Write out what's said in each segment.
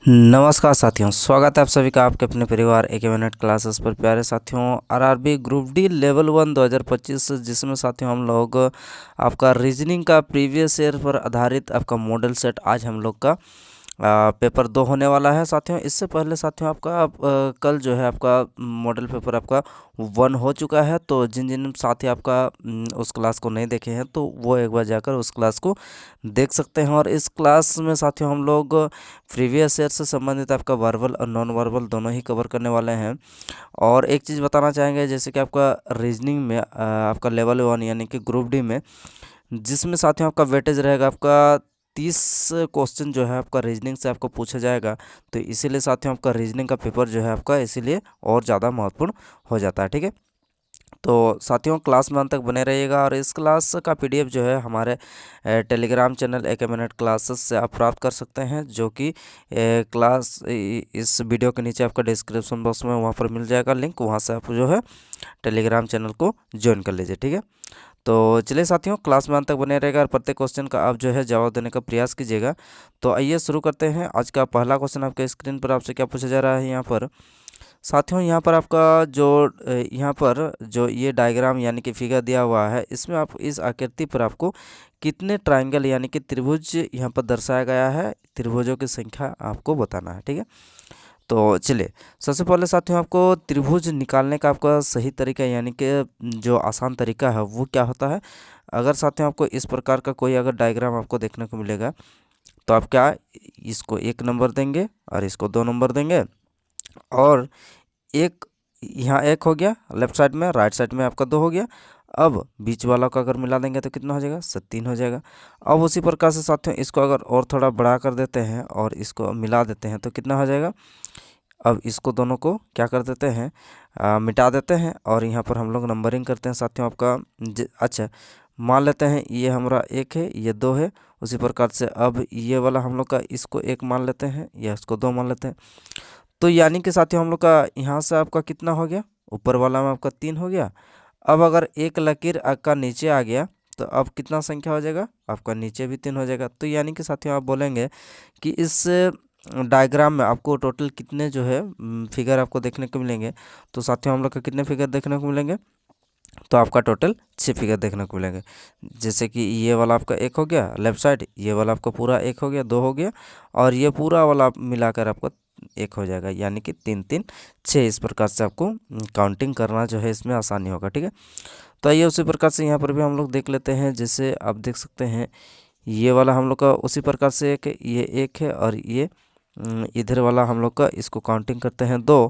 नमस्कार साथियों, स्वागत है आप सभी का आपके अपने परिवार एक मिनट क्लासेस पर। प्यारे साथियों, आरआरबी ग्रुप डी लेवल 1 2025, जिसमें साथियों हम लोग आपका रीजनिंग का प्रीवियस ईयर पर आधारित आपका मॉडल सेट आज हम लोग का पेपर 2 होने वाला है साथियों। इससे पहले साथियों आपका कल जो है आपका मॉडल पेपर आपका 1 हो चुका है। तो जिन जिन साथी आपका उस क्लास को नहीं देखे हैं तो वो एक बार जाकर उस क्लास को देख सकते हैं। और इस क्लास में साथियों हम लोग प्रीवियस ईयर से संबंधित आपका वर्बल और नॉन वर्बल दोनों ही कवर करने वाले हैं। और एक चीज़ बताना चाहेंगे, जैसे कि आपका रीजनिंग में आपका लेवल 1 यानी कि ग्रुप डी में, जिसमें साथियों आपका वेटेज रहेगा आपका 30 क्वेश्चन जो है आपका रीजनिंग से आपको पूछा जाएगा। तो इसीलिए साथियों आपका रीजनिंग का पेपर जो है आपका इसीलिए और ज़्यादा महत्वपूर्ण हो जाता है। ठीक है, तो साथियों क्लास में अंत तक बने रहिएगा। और इस क्लास का पीडीएफ जो है हमारे टेलीग्राम चैनल एक मिनट क्लासेस से आप प्राप्त कर सकते हैं, जो कि क्लास इस वीडियो के नीचे आपका डिस्क्रिप्शन बॉक्स में वहाँ पर मिल जाएगा लिंक। वहाँ से आप जो है टेलीग्राम चैनल को ज्वाइन कर लीजिए। ठीक है, तो चलिए साथियों क्लास में अंत तक बने रहेगा और प्रत्येक क्वेश्चन का आप जो है जवाब देने का प्रयास कीजिएगा। तो आइए शुरू करते हैं। आज का पहला क्वेश्चन आपके स्क्रीन पर आपसे क्या पूछा जा रहा है यहाँ पर साथियों। यहाँ पर आपका जो यहाँ पर जो ये डायग्राम यानी कि फिगर दिया हुआ है, इसमें आप इस आकृति पर आपको कितने ट्रायंगल यानी कि त्रिभुज यहाँ पर दर्शाया गया है, त्रिभुजों की संख्या आपको बताना है। ठीक है, तो चलिए सबसे पहले साथियों आपको त्रिभुज निकालने का आपका सही तरीका यानी कि जो आसान तरीका है वो क्या होता है। अगर साथियों आपको इस प्रकार का कोई अगर डायग्राम आपको देखने को मिलेगा तो आप क्या इसको 1 नंबर देंगे और इसको 2 नंबर देंगे। और एक यहाँ 1 हो गया लेफ्ट साइड में, राइट साइड में आपका 2 हो गया। अब बीच वाला को अगर मिला देंगे तो कितना हो जाएगा, 3 हो जाएगा। अब उसी प्रकार से साथियों इसको अगर और थोड़ा बड़ा कर देते हैं और इसको मिला देते हैं तो कितना हो जाएगा। अब इसको दोनों को क्या कर देते हैं, मिटा देते हैं और यहाँ पर हम लोग नंबरिंग करते हैं साथियों आपका। अच्छा, मान लेते हैं ये हमारा 1 है, ये 2 है। उसी प्रकार से अब ये वाला हम लोग का इसको 1 मान लेते हैं या इसको 2 मान लेते हैं। तो यानी कि साथियों हम लोग का यहाँ से आपका कितना हो गया, ऊपर वाला में आपका 3 हो गया। अब अगर एक लकीर आपका नीचे आ गया तो अब कितना संख्या हो जाएगा, आपका नीचे भी 3 हो जाएगा। तो यानी कि साथियों आप बोलेंगे कि इस डायग्राम में आपको टोटल कितने जो है फिगर आपको देखने को मिलेंगे। तो साथियों हम लोग का कितने फिगर देखने को मिलेंगे, तो आपका टोटल 6 फिगर देखने को मिलेंगे। जैसे कि ये वाला आपका 1 हो गया लेफ्ट साइड, ये वाला आपका पूरा 1 हो गया, 2 हो गया, और ये पूरा वाला मिलाकर आपका 1 हो जाएगा, यानी कि 3 3 6। इस प्रकार से आपको काउंटिंग करना जो है इसमें आसानी होगा। ठीक है, तो आइए उसी प्रकार से यहाँ पर भी हम लोग देख लेते हैं। जैसे आप देख सकते हैं ये वाला हम लोग का उसी प्रकार से एक ये 1 है और ये इधर वाला हम लोग का इसको काउंटिंग करते हैं 2।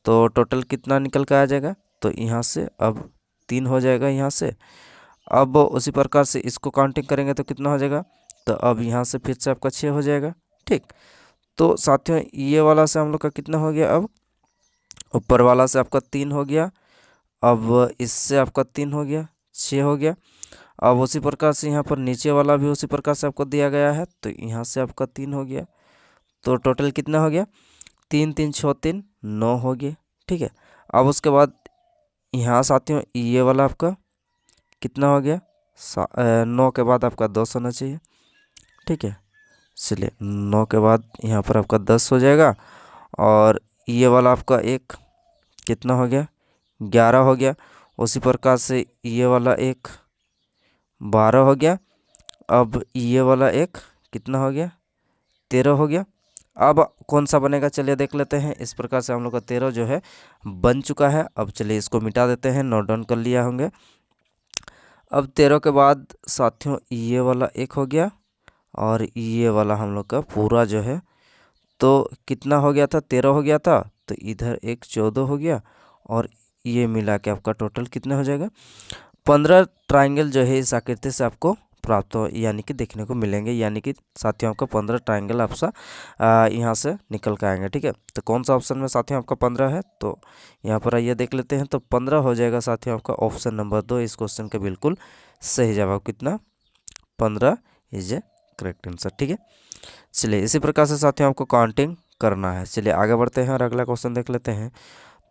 तो टोटल कितना निकल कर आ जाएगा, तो यहाँ से अब 3 हो जाएगा यहाँ से। अब उसी प्रकार से इसको काउंटिंग करेंगे तो कितना हो जाएगा, तो अब यहाँ से फिर से आपका 6 हो जाएगा। ठीक, तो साथियों ये वाला से हम लोग का कितना हो गया, अब ऊपर वाला से आपका 3 हो गया, अब इससे आपका 3 हो गया, 6 हो गया। अब उसी प्रकार से यहाँ पर नीचे वाला भी उसी प्रकार से आपको दिया गया है, तो यहाँ से आपका 3 हो गया। तो टोटल कितना हो गया, 3 3 6 3 9 हो गया। ठीक है, अब उसके बाद यहाँ साथियों ये वाला आपका कितना हो गया, 9 के बाद आपका 10 होना चाहिए। ठीक है, चलिए 9 के बाद यहाँ पर आपका 10 हो जाएगा। और ये वाला आपका एक कितना हो गया, 11 हो गया। उसी प्रकार से ये वाला एक 12 हो गया। अब ये वाला एक कितना हो गया, 13 हो गया। अब कौन सा बनेगा चलिए देख लेते हैं। इस प्रकार से हम लोग का 13 जो है बन चुका है। अब चलिए इसको मिटा देते हैं, नोट डाउन कर लिया होंगे। अब 13 के बाद साथियों ये वाला 1 हो गया और ये वाला हम लोग का पूरा जो है, तो कितना हो गया था, 13 हो गया था। तो इधर एक 14 हो गया और ये मिला के आपका टोटल कितना हो जाएगा, 15 ट्रायंगल जो है इस आकृति से आपको प्राप्त हो यानी कि देखने को मिलेंगे। यानी कि साथियों आपका 15 ट्रायंगल आपसा यहाँ से निकल के आएंगे। ठीक है, तो कौन सा ऑप्शन में साथियों आपका 15 है, तो यहाँ पर आइए देख लेते हैं। तो 15 हो जाएगा साथियों आपका ऑप्शन नंबर 2 इस क्वेश्चन का बिल्कुल सही जवाब। कितना, 15 इज ए करेक्ट आंसर। ठीक है, चलिए इसी प्रकार से साथियों आपको काउंटिंग करना है। चलिए आगे बढ़ते हैं और अगला क्वेश्चन देख लेते हैं।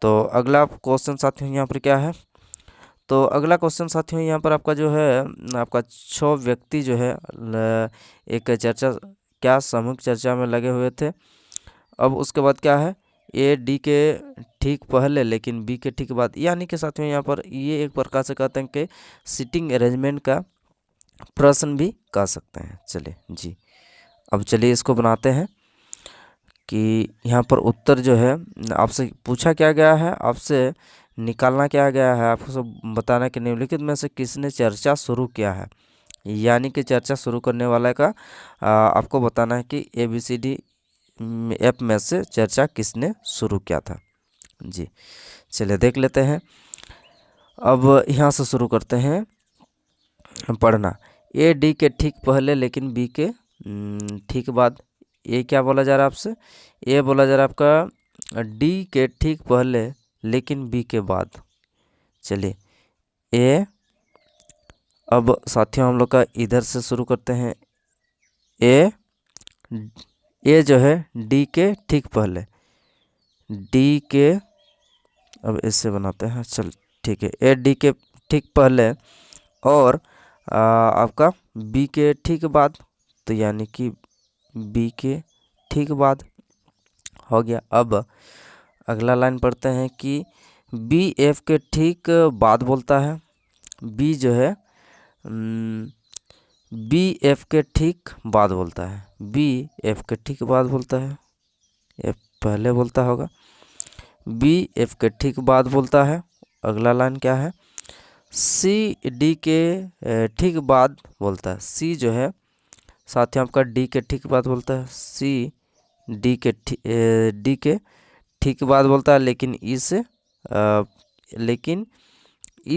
तो अगला क्वेश्चन साथियों यहाँ पर क्या है, तो अगला क्वेश्चन साथियों यहाँ पर आपका जो है आपका 6 व्यक्ति जो है एक चर्चा क्या सामूहिक चर्चा में लगे हुए थे। अब उसके बाद क्या है, ए डी के ठीक पहले लेकिन बी के ठीक बाद, यानी कि साथियों यहाँ पर ये एक प्रकार से कहते हैं कि सीटिंग अरेंजमेंट का प्रश्न भी कह सकते हैं। चलिए जी, अब चलिए इसको बनाते हैं कि यहाँ पर उत्तर जो है आपसे पूछा क्या गया है, आपसे निकालना क्या गया है, आपको सब बताना कि निम्नलिखित में से किसने चर्चा शुरू किया है, यानी कि चर्चा शुरू करने वाला का आपको बताना है कि ABCD ऐप में से चर्चा किसने शुरू किया था। जी चलिए देख लेते हैं। अब यहाँ से शुरू करते हैं पढ़ना। ए डी के ठीक पहले लेकिन बी के ठीक बाद। ये क्या बोला जा रहा है आपसे, ये बोला जा रहा है आपका डी के ठीक पहले लेकिन बी के बाद। चलिए ए, अब साथियों हम लोग का इधर से शुरू करते हैं। ए जो है डी के ठीक पहले, डी के, अब इससे बनाते हैं, चल ठीक है, ए डी के ठीक पहले और आपका बी के ठीक बाद, तो यानी कि बी के ठीक बाद हो गया। अब अगला लाइन पढ़ते हैं कि बी एफ के ठीक बाद बोलता है, बी जो है बी एफ के ठीक बाद बोलता है, बी एफ के ठीक बाद बोलता है, एफ पहले बोलता होगा, बी एफ के ठीक बाद बोलता है। अगला लाइन क्या है, सी डी के ठीक बाद बोलता है, सी जो है साथियों आपका डी के ठीक बाद बोलता है, सी डी के ठीक बाद बोलता है, लेकिन ई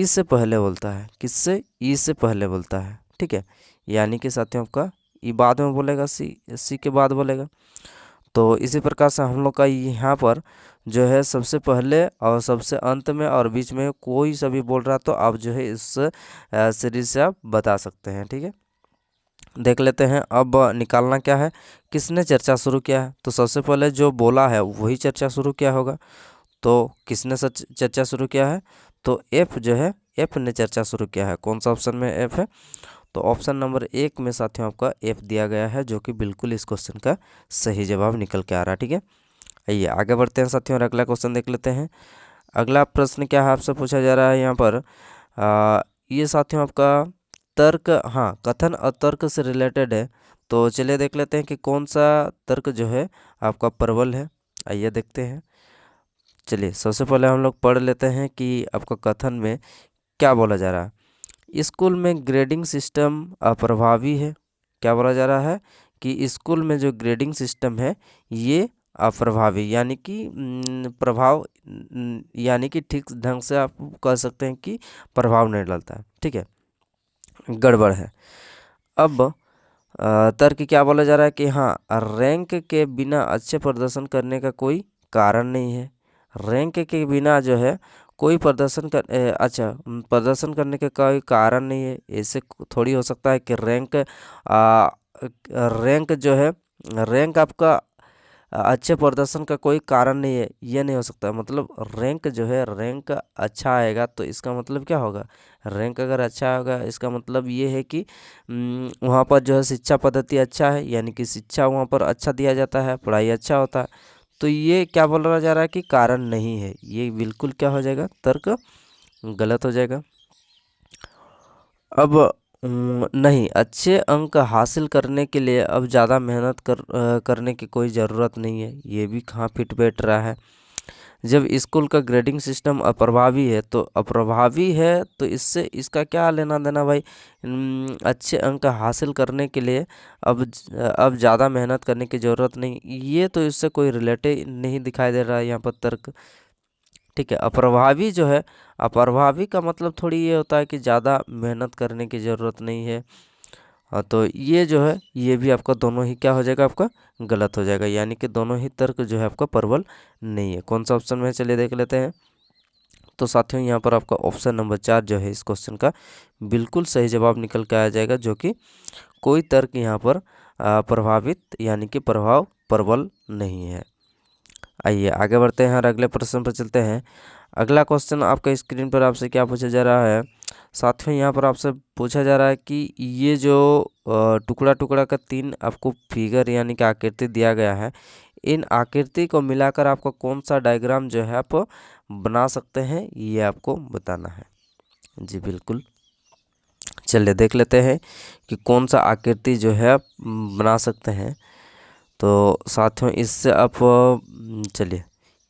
से पहले बोलता है, किससे, ई से पहले बोलता है, ठीक है, यानी कि साथियों आपका ई बाद में बोलेगा, सी के बाद बोलेगा। तो इसी प्रकार से हम लोग का यहाँ पर जो है सबसे पहले और सबसे अंत में और बीच में कोई सभी बोल रहा तो आप जो है इस सीरीज से आप बता सकते हैं, ठीक है। देख लेते हैं अब निकालना क्या है, किसने चर्चा शुरू किया है, तो सबसे पहले जो बोला है वही चर्चा शुरू किया होगा, तो किसने चर्चा शुरू किया है, तो एफ जो है, एफ ने चर्चा शुरू किया है। कौन सा ऑप्शन में एफ है, तो ऑप्शन नंबर 1 में साथियों आपका एफ दिया गया है, जो कि बिल्कुल इस क्वेश्चन का सही जवाब निकल के आ रहा है, ठीक है। आइए आगे बढ़ते हैं साथियों और अगला क्वेश्चन देख लेते हैं। अगला प्रश्न क्या है आपसे पूछा जा रहा है यहाँ पर, ये साथियों आपका तर्क, हाँ कथन और तर्क से रिलेटेड है। तो चलिए देख लेते हैं कि कौन सा तर्क जो है आपका प्रबल है। आइए देखते हैं। चलिए सबसे पहले हम लोग पढ़ लेते हैं कि आपका कथन में क्या बोला जा रहा है। स्कूल में ग्रेडिंग सिस्टम अप्रभावी है। क्या बोला जा रहा है कि स्कूल में जो ग्रेडिंग सिस्टम है ये अप्रभावी, यानी कि प्रभाव, यानी कि ठीक ढंग से आप कह सकते हैं कि प्रभाव नहीं डालता है, ठीक है, गड़बड़ है। अब तर्क क्या बोला जा रहा है कि हाँ रैंक के बिना अच्छे प्रदर्शन करने का कोई कारण नहीं है। रैंक के बिना जो है कोई प्रदर्शन प्रदर्शन करने का कोई कारण नहीं है। ऐसे थोड़ी हो सकता है कि रैंक जो है, रैंक आपका अच्छे प्रदर्शन का कोई कारण नहीं है, ये नहीं हो सकता। मतलब रैंक जो है, रैंक अच्छा आएगा तो इसका मतलब क्या होगा, रैंक अगर अच्छा होगा इसका मतलब ये है कि वहाँ पर जो है शिक्षा पद्धति अच्छा है, यानी कि शिक्षा वहाँ पर अच्छा दिया जाता है, पढ़ाई अच्छा होता है। तो ये क्या बोला जा रहा है कि कारण नहीं है, ये बिल्कुल क्या हो जाएगा, तर्क गलत हो जाएगा। अब नहीं, अच्छे अंक हासिल करने के लिए अब ज़्यादा मेहनत करने की कोई ज़रूरत नहीं है, ये भी कहाँ फिट बैठ रहा है। जब स्कूल का ग्रेडिंग सिस्टम अप्रभावी है, तो अप्रभावी है तो इससे इसका क्या लेना देना भाई। अच्छे अंक हासिल करने के लिए अब ज़्यादा मेहनत करने की ज़रूरत नहीं, ये तो इससे कोई रिलेटेड नहीं दिखाई दे रहा है यहाँ पर तर्क, ठीक है। अप्रभावी जो है, अप्रभावी का मतलब थोड़ी ये होता है कि ज़्यादा मेहनत करने की ज़रूरत नहीं है। तो ये जो है ये भी आपका दोनों ही क्या हो जाएगा, आपका गलत हो जाएगा, यानी कि दोनों ही तर्क जो है आपका प्रबल नहीं है। कौन सा ऑप्शन में है, चलिए देख लेते हैं। तो साथियों यहाँ पर आपका ऑप्शन नंबर 4 जो है इस क्वेश्चन का बिल्कुल सही जवाब निकल के आ जाएगा, जो कि कोई तर्क यहाँ पर प्रभावित यानी कि प्रभाव प्रबल नहीं है। आइए आगे बढ़ते हैं और अगले प्रश्न पर चलते हैं। अगला क्वेश्चन आपका स्क्रीन पर आपसे क्या पूछा जा रहा है, साथियों यहाँ पर आपसे पूछा जा रहा है कि ये जो टुकड़ा टुकड़ा का 3 आपको फिगर यानी कि आकृति दिया गया है, इन आकृति को मिलाकर आपको कौन सा डायग्राम जो है आप बना सकते हैं, ये आपको बताना है। जी बिल्कुल, चलिए देख लेते हैं कि कौन सा आकृति जो है आप बना सकते हैं। तो साथियों इससे आप चलिए,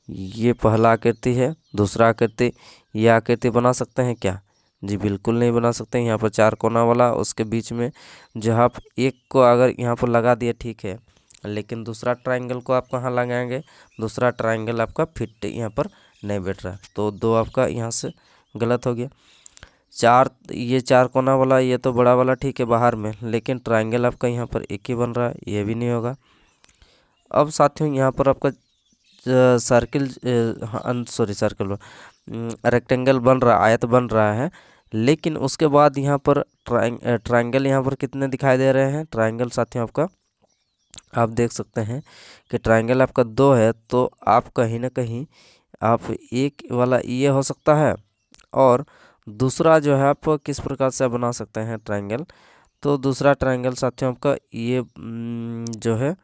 ये पहला आकृति है, दूसरा आकृति, ये आकृति बना सकते हैं क्या? जी बिल्कुल नहीं बना सकते। यहाँ पर चार कोना वाला, उसके बीच में जो आप एक को अगर यहाँ पर लगा दिए ठीक है, लेकिन दूसरा ट्रायंगल को आप कहाँ लगाएंगे? दूसरा ट्रायंगल आपका फिट यहाँ पर नहीं बैठ रहा, तो दो आपका यहाँ से गलत हो गया। चार, ये चार कोना वाला, ये तो बड़ा वाला ठीक है बाहर में, लेकिन ट्रायंगल आपका यहाँ पर एक ही बन रहा है, ये भी नहीं होगा। अब साथियों यहाँ पर आपका सर्किल, सॉरी सर्किल, रेक्टेंगल बन रहा, आयत बन रहा है, लेकिन उसके बाद यहाँ पर ट्रायंगल यहाँ पर कितने दिखाई दे रहे हैं? ट्रायंगल साथियों आपका आप देख सकते हैं कि ट्रायंगल आपका दो है, तो आप कहीं ना कहीं आप एक वाला ये हो सकता है, और दूसरा जो है आप किस प्रकार से बना सकते हैं ट्रायंगल? तो दूसरा ट्रायंगल साथियों आपका ये जो है,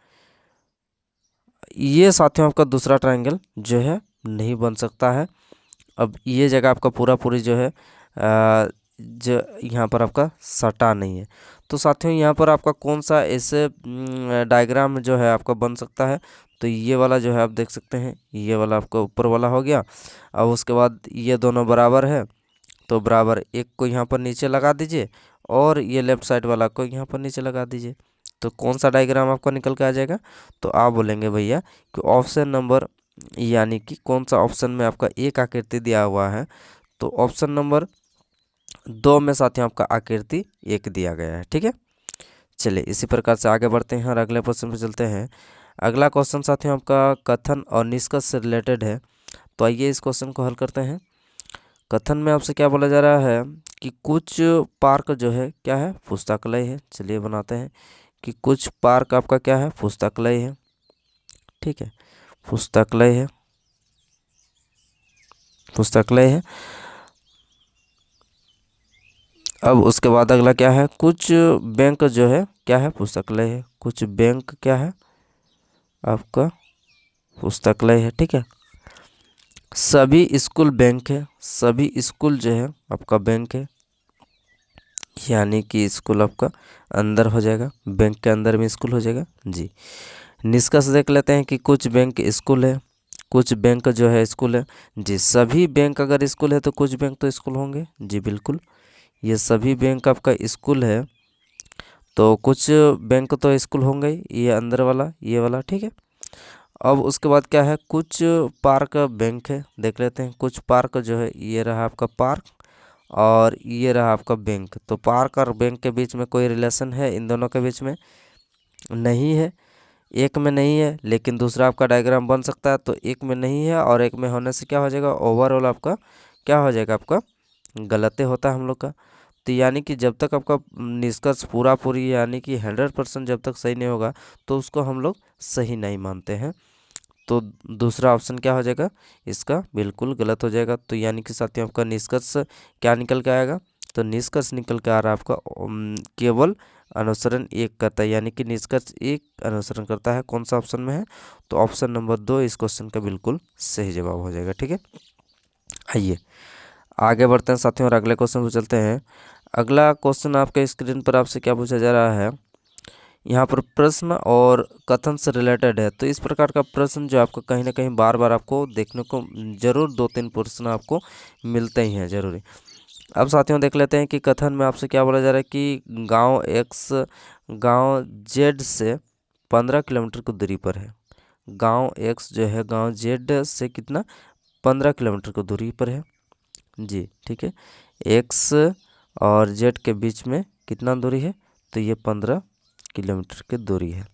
ये साथियों आपका दूसरा ट्रायंगल जो है नहीं बन सकता है। अब ये जगह आपका पूरा पूरी जो है जो यहाँ पर आपका सटा नहीं है, तो साथियों यहाँ पर आपका कौन सा ऐसे डायग्राम जो है आपका बन सकता है? तो ये वाला जो है आप देख सकते हैं, ये वाला आपका ऊपर वाला हो गया। अब उसके बाद ये दोनों बराबर है, तो बराबर एक को यहाँ पर नीचे लगा दीजिए, और ये लेफ्ट साइड वाला को यहाँ पर नीचे लगा दीजिए, तो कौन सा डायग्राम आपको निकल के आ जाएगा? तो आप बोलेंगे भैया कि ऑप्शन नंबर, यानी कि कौन सा ऑप्शन में आपका एक आकृति दिया हुआ है? तो ऑप्शन नंबर 2 में साथियों आपका आकृति एक दिया गया है। ठीक है, चलिए इसी प्रकार से आगे बढ़ते हैं और अगले क्वेश्चन पे चलते हैं। अगला क्वेश्चन साथियों आपका कथन और निष्कर्ष से रिलेटेड है, तो आइए इस क्वेश्चन को हल करते हैं। कथन में आपसे क्या बोला जा रहा है कि कुछ पार्क जो है क्या है? पुस्तकालय है। चलिए बनाते हैं कि कुछ पार्क आपका क्या है? पुस्तकालय है। ठीक है, पुस्तकालय है, पुस्तकालय है। अब उसके बाद अगला क्या है? कुछ बैंक जो है क्या है? पुस्तकालय है। कुछ बैंक क्या है? आपका पुस्तकालय है। ठीक है, सभी स्कूल बैंक है, सभी स्कूल जो है आपका बैंक है, यानी कि स्कूल आपका अंदर हो जाएगा, बैंक के अंदर में स्कूल हो जाएगा। जी, निष्कर्ष देख लेते हैं कि कुछ बैंक स्कूल है, कुछ बैंक जो है स्कूल है। जी, सभी बैंक अगर स्कूल है तो कुछ बैंक तो स्कूल होंगे। जी बिल्कुल, ये सभी बैंक आपका स्कूल है, तो कुछ बैंक तो स्कूल होंगे ही, ये अंदर वाला, ये वाला। ठीक है, अब उसके बाद क्या है? कुछ पार्क बैंक है, देख लेते हैं। कुछ पार्क जो है, ये रहा आपका पार्क, और ये रहा आपका बैंक। तो पार्क और बैंक के बीच में कोई रिलेशन है? इन दोनों के बीच में नहीं है, एक में नहीं है, लेकिन दूसरा आपका डायग्राम बन सकता है। तो एक में नहीं है और एक में होने से क्या हो जाएगा? ओवरऑल आपका क्या हो जाएगा? आपका गलत होता है हम लोग का। तो यानी कि जब तक आपका निष्कर्ष पूरा पूरी, यानी कि 100% जब तक सही नहीं होगा, तो उसको हम लोग सही नहीं मानते हैं। तो दूसरा ऑप्शन क्या हो जाएगा? इसका बिल्कुल गलत हो जाएगा। तो यानी कि साथियों आपका निष्कर्ष क्या निकल के आएगा? तो निष्कर्ष निकल के आ रहा है आपका केवल अनुसरण एक करता है, यानी कि निष्कर्ष एक अनुसरण करता है। कौन सा ऑप्शन में है? तो ऑप्शन नंबर 2 इस क्वेश्चन का बिल्कुल सही जवाब हो जाएगा। ठीक है, आइए आगे बढ़ते हैं साथियों और अगले क्वेश्चन पर चलते हैं। अगला क्वेश्चन आपके स्क्रीन पर आपसे क्या पूछा जा रहा है? यहाँ पर प्रश्न और कथन से रिलेटेड है। तो इस प्रकार का प्रश्न जो आपको कहीं ना कहीं बार बार आपको देखने को जरूर 2-3 प्रश्न आपको मिलते ही हैं जरूरी। अब साथियों देख लेते हैं कि कथन में आपसे क्या बोला जा रहा है कि गांव एक्स गांव जेड से 15 किलोमीटर की दूरी पर है। गांव एक्स जो है गांव जेड से कितना? 15 किलोमीटर की दूरी पर है। जी ठीक है, एक्स और जेड के बीच में कितना दूरी है? तो ये 15 किलोमीटर की दूरी है।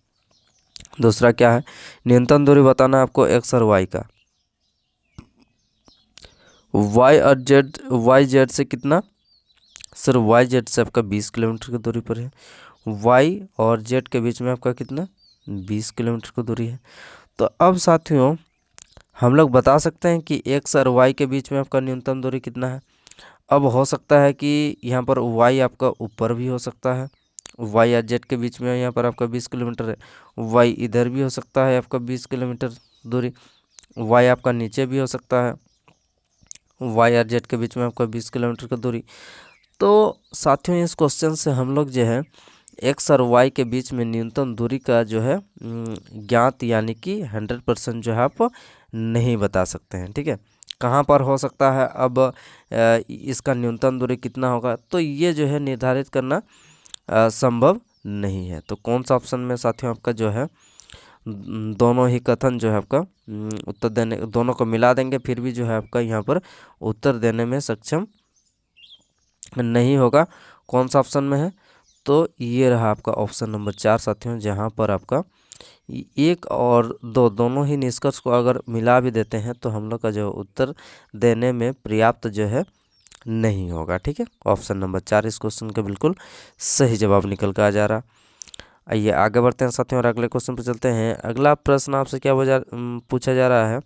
दूसरा क्या है? न्यूनतम दूरी बताना है आपको एक्स और वाई का। वाई और जेड, वाई जेड से कितना? सर वाई जेड से आपका 20 किलोमीटर की दूरी पर है। वाई और जेड के बीच में आपका कितना? 20 किलोमीटर की दूरी है। तो अब साथियों हम लोग बता सकते हैं कि एक्स और वाई के बीच में आपका न्यूनतम दूरी कितना है। अब हो सकता है कि यहाँ पर वाई आपका ऊपर भी हो सकता है वाई और जेड के बीच में यहाँ पर आपका 20 किलोमीटर है। वाई इधर भी हो सकता है आपका 20 किलोमीटर दूरी, वाई आपका नीचे भी हो सकता है, वाई और जेड के बीच में आपका 20 किलोमीटर की दूरी। तो साथियों इस क्वेश्चन से हम लोग जो है एक्स और वाई के बीच में न्यूनतम दूरी का जो है ज्ञात यानी कि 100% जो है आप नहीं बता सकते हैं। ठीक है, कहाँ पर हो सकता है, अब इसका न्यूनतम दूरी कितना होगा, तो ये जो है निर्धारित करना संभव नहीं है। तो कौन सा ऑप्शन में साथियों आपका जो है दोनों ही कथन जो है आपका उत्तर देने, दोनों को मिला देंगे फिर भी जो है आपका यहाँ पर उत्तर देने में सक्षम नहीं होगा। कौन सा ऑप्शन में है, तो ये रहा आपका ऑप्शन नंबर 4 साथियों, जहाँ पर आपका 1 और 2 दोनों ही निष्कर्ष को अगर मिला भी देते हैं तो हम लोग का जो उत्तर देने में पर्याप्त जो है नहीं होगा। ठीक है, ऑप्शन नंबर 4 इस क्वेश्चन का बिल्कुल सही जवाब निकल कर आ जा रहा। आइए आगे बढ़ते हैं साथियों और अगले क्वेश्चन पर चलते हैं। अगला प्रश्न आपसे क्या पूछा जा रहा है,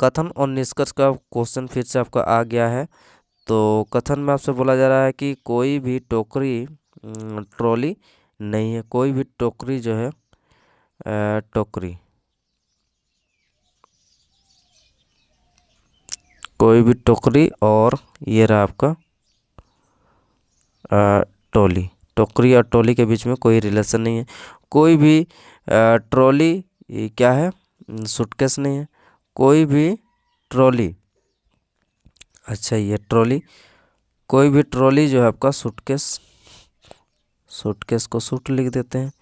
कथन और निष्कर्ष का क्वेश्चन फिर से आपका आ गया है। तो कथन में आपसे बोला जा रहा है कि कोई भी टोकरी ट्रॉली नहीं है, कोई भी टोकरी जो है टोकरी, कोई भी टोकरी, और ये रहा आपका ट्रॉली। टोकरी और ट्रॉली के बीच में कोई रिलेशन नहीं है। कोई भी ट्रॉली क्या है, सूटकेस नहीं है। कोई भी ट्रॉली, अच्छा ये ट्रॉली, कोई भी ट्रॉली जो है आपका सूटकेस, सूटकेस को सूट लिख देते हैं।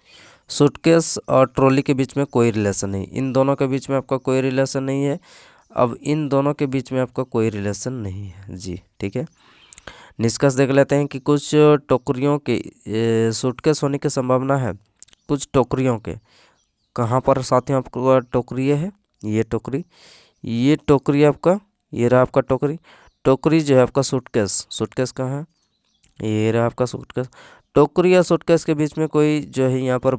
सूटकेस और ट्रॉली के बीच में कोई रिलेशन नहीं, इन दोनों के बीच में आपका कोई रिलेशन नहीं है। अब इन दोनों के बीच में आपका कोई रिलेशन नहीं है जी। ठीक है, निष्कर्ष देख लेते हैं कि कुछ टोकरियों के सूटकेस होने की संभावना है। कुछ टोकरियों के, कहाँ पर साथियों आपको टोकरी है, ये टोकरी, ये टोकरी आपका, ये रहा आपका टोकरी। टोकरी जो है आपका सूटकेस, सूटकेस कहाँ है, ये रहा आपका सूटकेस। टोकरी या सूटकेस के बीच में कोई जो है यहाँ पर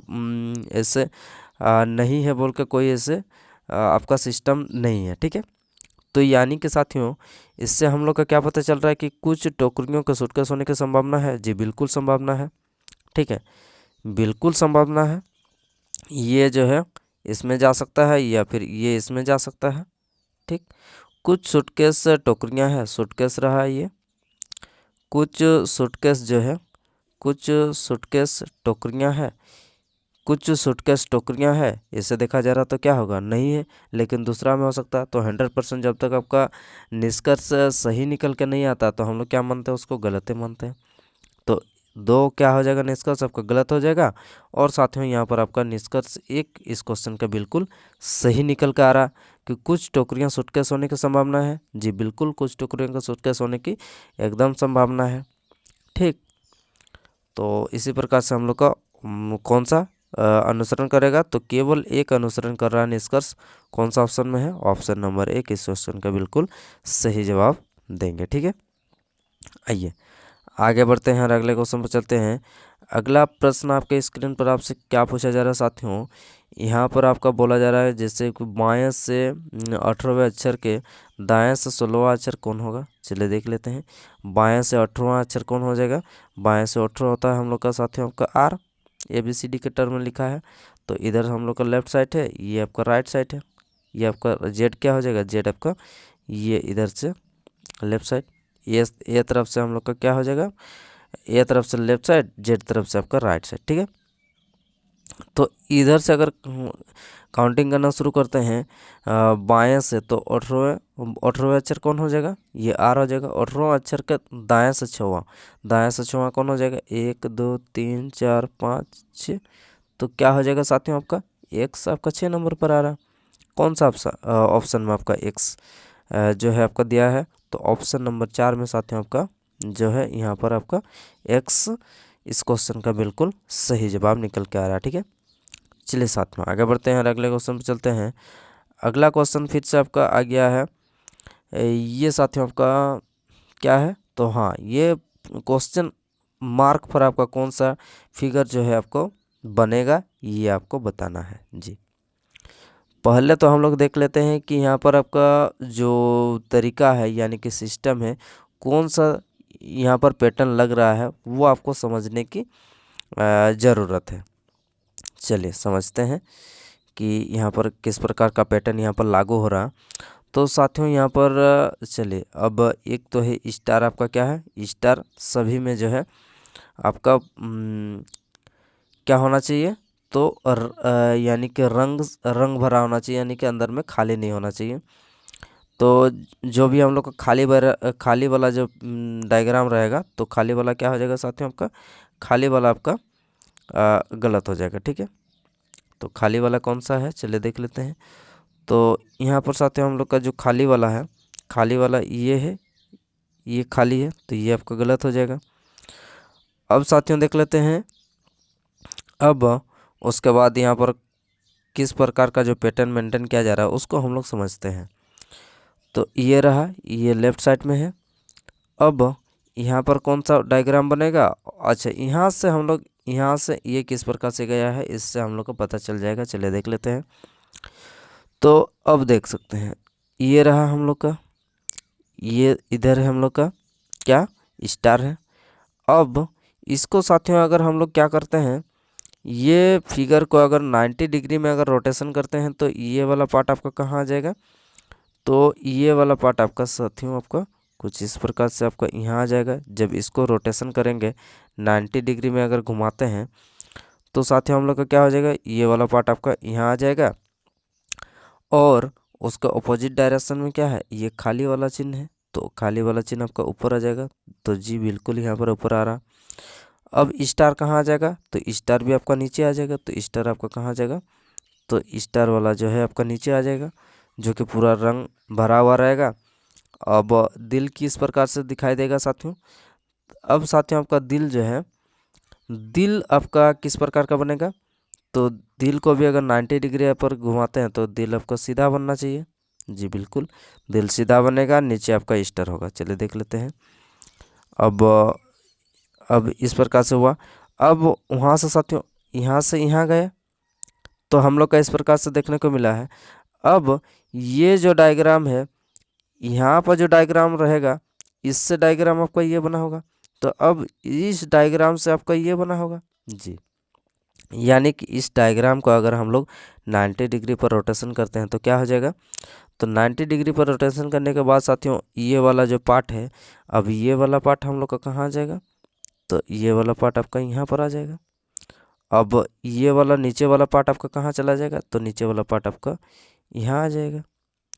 ऐसे नहीं है बोल के कोई ऐसे आपका सिस्टम नहीं है। ठीक है, तो यानी कि साथियों इससे हम लोग का क्या पता चल रहा है कि कुछ टोकरियों के सूटकेस होने की संभावना है जी, बिल्कुल संभावना है। ठीक है, बिल्कुल संभावना है। ये जो है इसमें जा सकता है या फिर ये इसमें जा सकता है। ठीक, कुछ सूटकेस टोकरियां हैं, सूटकेस रहा ये, कुछ सूटकेस जो है, कुछ सूटकेस टोकरियां हैं, कुछ सूटकेस टोकरियां हैं, इसे देखा जा रहा तो क्या होगा, नहीं है, लेकिन दूसरा में हो सकता है। तो 100% जब तक आपका निष्कर्ष सही निकल के नहीं आता तो हम लोग क्या मानते हैं, उसको गलत ही मानते हैं। तो 2 क्या हो जाएगा, निष्कर्ष आपका गलत हो जाएगा। और साथियों यहाँ पर आपका निष्कर्ष 1 इस क्वेश्चन का बिल्कुल सही निकल कर आ रहा कि कुछ टोकरियाँ सूटकेस होने की संभावना है जी, बिल्कुल कुछ टोकरियों का सूटकेस होने की एकदम संभावना है। ठीक, तो इसी प्रकार से हम लोग का कौन सा अनुसरण करेगा, तो केवल एक अनुसरण कर रहा है निष्कर्ष, कौन सा ऑप्शन में है, ऑप्शन नंबर 1 इस क्वेश्चन का बिल्कुल सही जवाब देंगे। ठीक है, आइए आगे बढ़ते हैं और अगले क्वेश्चन पर चलते हैं। अगला प्रश्न आपके स्क्रीन पर आपसे क्या पूछा जा रहा है साथियों, यहाँ पर आपका बोला जा रहा है जैसे कि बाएं से 18वें अक्षर के दाएं से 16वां अक्षर कौन होगा। चलिए देख लेते हैं, बाएं से 18वां अक्षर कौन हो जाएगा। बाएं से 18 होता है हम लोग का साथियों आपका आर, ABCD के टर्म में लिखा है। तो इधर हम लोग का लेफ्ट साइड है, ये आपका राइट साइड है। ये आपका जेड क्या हो जाएगा, जेड आपका ये इधर से लेफ्ट साइड, ये तरफ से हम लोग का क्या हो जाएगा, ए तरफ से लेफ्ट साइड, जेड तरफ से आपका राइट साइड। ठीक है, तो इधर से अगर काउंटिंग करना शुरू करते हैं बाएं से, तो 18वें अक्षर कौन हो जाएगा, ये आर हो जाएगा। 18वां अक्षर का दाएं से 6वां, दाएं से 6वां कौन हो जाएगा, 1 2 3 4 5 6। तो क्या हो जाएगा साथियों आपका एक्स आपका 6 नंबर पर आ रहा है। कौन सा ऑप्शन में आपका एक्स जो है आपका दिया है, तो ऑप्शन नंबर 4 में साथियों आपका जो है यहाँ पर आपका एक्स इस क्वेश्चन का बिल्कुल सही जवाब निकल के आ रहा है। ठीक है, चलिए साथ में आगे बढ़ते हैं और अगले क्वेश्चन पर चलते हैं। अगला क्वेश्चन फिर से आपका आ गया है, ये साथियों आपका क्या है, तो हाँ ये क्वेश्चन मार्क पर आपका कौन सा फिगर जो है आपको बनेगा, ये आपको बताना है जी। पहले तो हम लोग देख लेते हैं कि यहाँ पर आपका जो तरीका है यानी कि सिस्टम है, कौन सा यहाँ पर पैटर्न लग रहा है वो आपको समझने की ज़रूरत है। चलिए समझते हैं कि यहाँ पर किस प्रकार का पैटर्न यहाँ पर लागू हो रहा। तो साथियों यहाँ पर चलिए, अब एक तो है स्टार, आपका क्या है स्टार सभी में जो है आपका क्या होना चाहिए, तो यानी कि रंग भरा होना चाहिए, यानी कि अंदर में खाली नहीं होना चाहिए। तो जो भी हम लोग का खाली वाला जो डायग्राम रहेगा, तो खाली वाला क्या हो जाएगा साथियों, आपका खाली वाला आपका गलत हो जाएगा। ठीक है, तो खाली वाला कौन सा है, चलिए देख लेते हैं। तो यहाँ पर साथियों हम लोग का जो खाली वाला है, खाली वाला ये है, ये खाली है, तो ये आपका गलत हो जाएगा। अब साथियों देख लेते हैं, अब उसके बाद यहाँ पर किस प्रकार का जो पैटर्न मेंटेन किया जा रहा है उसको हम लोग समझते हैं। तो ये रहा, ये लेफ्ट साइड में है। अब यहाँ पर कौन सा डायग्राम बनेगा, अच्छा यहाँ से हम लोग, यहाँ से ये किस प्रकार से गया है इससे हम लोग को पता चल जाएगा। चलिए देख लेते हैं। तो अब देख सकते हैं, ये रहा हम लोग का, ये इधर है हम लोग का क्या स्टार है। अब इसको साथियों अगर हम लोग क्या करते हैं, ये फिगर को अगर 90 डिग्री में अगर रोटेशन करते हैं तो ये वाला पार्ट आपका कहाँ आ जाएगा, तो ये वाला पार्ट आपका साथियों आपका कुछ इस प्रकार से आपका यहाँ आ जाएगा। जब इसको रोटेशन करेंगे 90 डिग्री में अगर घुमाते हैं तो साथियों हम लोग का क्या हो जाएगा, ये वाला पार्ट आपका यहाँ आ जाएगा। और उसका अपोजिट डायरेक्शन में क्या है, ये खाली वाला चिन्ह है, तो खाली वाला चिन्ह आपका ऊपर आ जाएगा। तो जी बिल्कुल यहाँ पर ऊपर आ रहा। अब स्टार कहाँ आ जाएगा, तो स्टार भी आपका नीचे आ जाएगा। तो स्टार आपका कहाँ आ जाएगा, तो स्टार वाला जो है आपका नीचे आ जाएगा, जो कि पूरा रंग भरा हुआ रहेगा। अब दिल किस प्रकार से दिखाई देगा साथियों, अब साथियों आपका दिल जो है, दिल आपका किस प्रकार का बनेगा, तो दिल को भी अगर 90 डिग्री पर घुमाते हैं तो दिल आपका सीधा बनना चाहिए। जी बिल्कुल, दिल सीधा बनेगा, नीचे आपका स्टार होगा। चलिए देख लेते हैं। अब इस प्रकार से हुआ। अब वहाँ से साथियों यहाँ से यहाँ गए तो हम लोग का इस प्रकार से देखने को मिला है। अब ये जो डायग्राम है, यहाँ पर जो डायग्राम रहेगा, इससे डायग्राम आपका ये बना होगा, तो अब इस डायग्राम से आपका ये बना होगा। जी, यानी कि इस डायग्राम को अगर हम लोग 90 डिग्री पर रोटेशन करते हैं तो क्या हो जाएगा, तो 90 डिग्री पर रोटेशन करने के बाद साथियों ये वाला जो पार्ट है, अब ये वाला पार्ट हम लोग का कहाँ आ जाएगा, तो ये वाला पार्ट आपका यहाँ पर आ जाएगा। अब ये वाला नीचे वाला पार्ट आपका कहाँ चला जाएगा, तो नीचे वाला पार्ट आपका यहाँ आ जाएगा।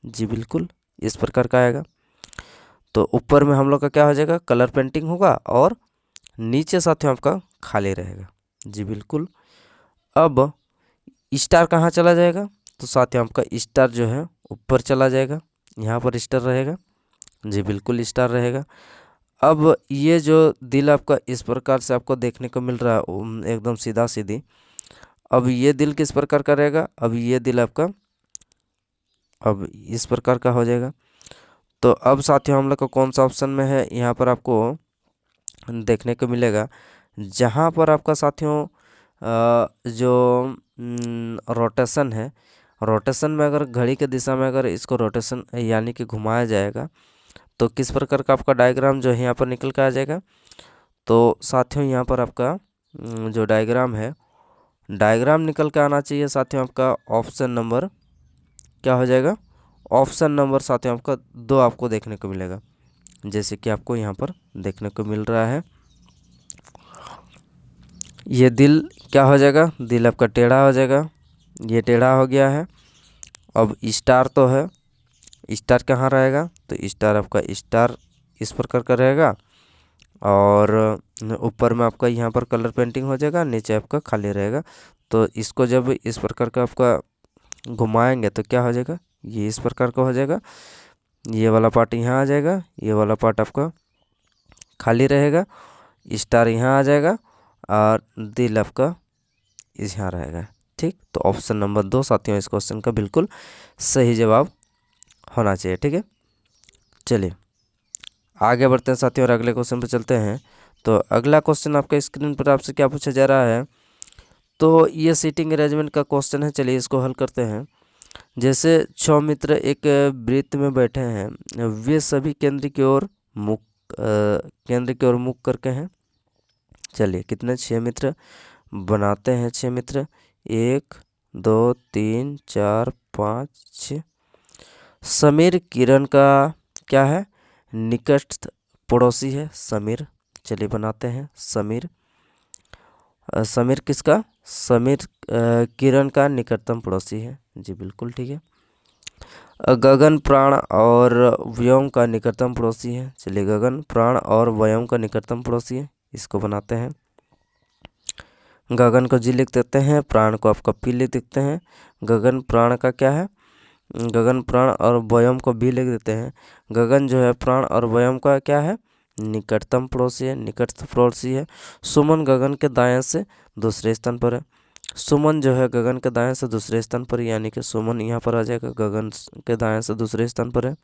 जी बिल्कुल, इस प्रकार का आएगा। तो ऊपर में हम लोग का क्या हो जाएगा, कलर पेंटिंग होगा, और नीचे साथियों आपका खाली रहेगा। जी बिल्कुल। अब स्टार कहाँ चला जाएगा, तो साथियों आपका स्टार जो है ऊपर चला जाएगा, यहाँ पर स्टार रहेगा। जी बिल्कुल, स्टार रहेगा। अब ये जो दिल आपका इस प्रकार से आपको देखने को मिल रहा है एकदम सीधा सीधी, अब ये दिल किस प्रकार का रहेगा, अब ये दिल आपका अब इस प्रकार का हो जाएगा। तो अब साथियों हम लोग को कौन सा ऑप्शन में है, यहाँ पर आपको देखने को मिलेगा, जहाँ पर आपका साथियों जो रोटेशन है, रोटेशन में अगर घड़ी के दिशा में अगर इसको रोटेशन यानी कि घुमाया जाएगा तो किस प्रकार का आपका डायग्राम जो है यहाँ पर निकल कर आ जाएगा। तो साथियों यहाँ पर आपका जो डायग्राम है, डायग्राम निकल के आना चाहिए साथियों आपका ऑप्शन नंबर क्या हो जाएगा, ऑप्शन नंबर साथियों आपका 2 आपको देखने को मिलेगा, जैसे कि आपको यहाँ पर देखने को मिल रहा है। ये दिल क्या हो जाएगा, दिल आपका टेढ़ा हो जाएगा, ये टेढ़ा हो गया है। अब स्टार तो है, स्टार कहाँ रहेगा, तो स्टार आपका स्टार इस प्रकार का रहेगा, और ऊपर में आपका यहाँ पर कलर पेंटिंग हो जाएगा, नीचे आपका खाली रहेगा। तो इसको जब इस प्रकार का आपका घुमाएंगे तो क्या हो जाएगा, ये इस प्रकार का हो जाएगा, ये वाला पार्ट यहाँ आ जाएगा, ये वाला पार्ट आपका खाली रहेगा, स्टार यहाँ आ जाएगा, और दिल आपका यहाँ रहेगा। ठीक, तो ऑप्शन नंबर 2 साथियों इस क्वेश्चन का बिल्कुल सही जवाब होना चाहिए। ठीक है, चलिए आगे बढ़ते हैं साथियों और अगले क्वेश्चन पर चलते हैं। तो अगला क्वेश्चन आपके स्क्रीन पर आपसे क्या पूछा जा रहा है, तो ये सीटिंग अरेंजमेंट का क्वेश्चन है। चलिए इसको हल करते हैं। जैसे 6 मित्र एक वृत्त में बैठे हैं, वे सभी केंद्र की ओर मुख करके हैं। चलिए कितने 6 मित्र बनाते हैं 6 मित्र, 1 2 3 4 5 6। समीर किरण का क्या है, निकट पड़ोसी है समीर। चलिए बनाते हैं समीर। समीर किसका, समीर किरण का निकटतम पड़ोसी है। जी बिल्कुल ठीक है। गगन प्राण और व्योम का निकटतम पड़ोसी है। चलिए गगन प्राण और व्योम का निकटतम पड़ोसी है, इसको बनाते हैं। गगन को जी लिख देते हैं, प्राण को आपका पी लिख देते हैं। गगन प्राण का क्या है, गगन प्राण और व्योम को भी लिख देते हैं। गगन जो है प्राण और व्योम का क्या है, निकटतम पड़ोसी है, निकटतम पड़ोसी है। सुमन गगन के दाएं से दूसरे स्थान पर है। सुमन जो है गगन के दाएं से दूसरे स्थान पर, यानी कि सुमन यहाँ पर आ जाएगा, गगन के दाएं से दूसरे स्थान पर है।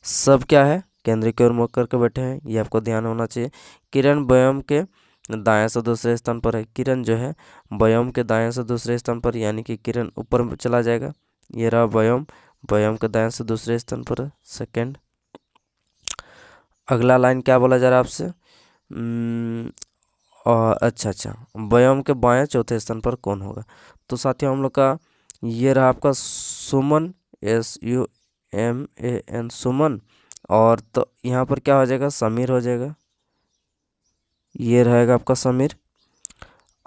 सब क्या है, केंद्र की ओर मुख करके बैठे हैं, ये आपको ध्यान होना चाहिए। किरण व्योम के दाएं से दूसरे स्थान पर है। किरण जो है व्योम के दाएं से दूसरे स्थान पर, यानी कि किरण ऊपर चला जाएगा। ये रहा व्योम, व्योम के दाएं से दूसरे स्थान पर है। सेकेंड, अगला लाइन क्या बोला जा रहा है आपसे, अच्छा, व्योम के बाएं चौथे स्थान पर कौन होगा। तो साथियों हम लोग का ये रहा आपका सुमन, SUMAN सुमन, और तो यहाँ पर क्या हो जाएगा, समीर हो जाएगा। ये रहेगा आपका समीर।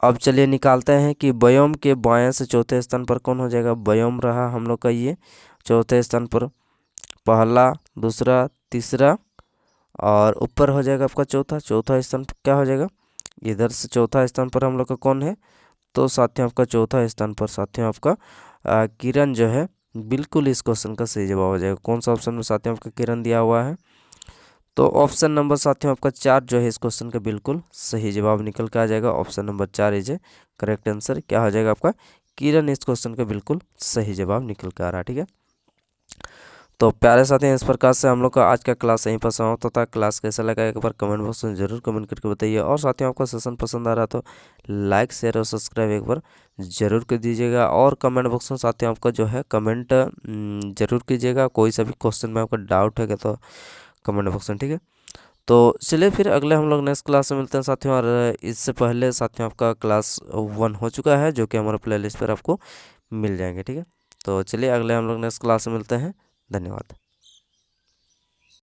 अब चलिए निकालते हैं कि व्योम के बाएं से चौथे स्थान पर कौन हो जाएगा। व्योम रहा हम लोग का ये चौथे स्थान पर, पहला दूसरा तीसरा, और ऊपर हो जाएगा आपका चौथा। चौथा स्थान पर क्या हो जाएगा, इधर से चौथा स्थान पर हम लोग का कौन है, तो साथियों आपका चौथा स्थान पर साथियों आपका किरण जो है, बिल्कुल इस क्वेश्चन का सही जवाब हो जाएगा। कौन सा ऑप्शन में साथियों आपका किरण दिया हुआ है, तो ऑप्शन नंबर साथियों आपका 4 जो है इस क्वेश्चन का बिल्कुल सही जवाब निकल के आ जाएगा। Option number 4 is A correct answer. क्या हो जाएगा आपका, किरण इस क्वेश्चन का बिल्कुल सही जवाब निकल के आ रहा है। ठीक है, तो प्यारे साथी इस प्रकार से हम लोग का आज का क्लास यहीं पर समाप्त होता है। क्लास कैसा लगा एक बार कमेंट बॉक्स में जरूर कमेंट करके बताइए, और साथियों आपको सेशन पसंद आ रहा तो लाइक शेयर और सब्सक्राइब एक बार जरूर कर दीजिएगा। और कमेंट बॉक्स में साथियों आपका जो है कमेंट जरूर कीजिएगा। कोई सा भी क्वेश्चन में आपका डाउट है तो कमेंट बॉक्स में, ठीक है। तो चलिए फिर अगले हम लोग नेक्स्ट क्लास में मिलते हैं साथियों। और इससे पहले साथियों आपका क्लास 1 हो चुका है, जो कि हमारे प्लेलिस्ट पर आपको मिल जाएंगे। ठीक है, तो चलिए अगले हम लोग नेक्स्ट क्लास में मिलते हैं। धन्यवाद।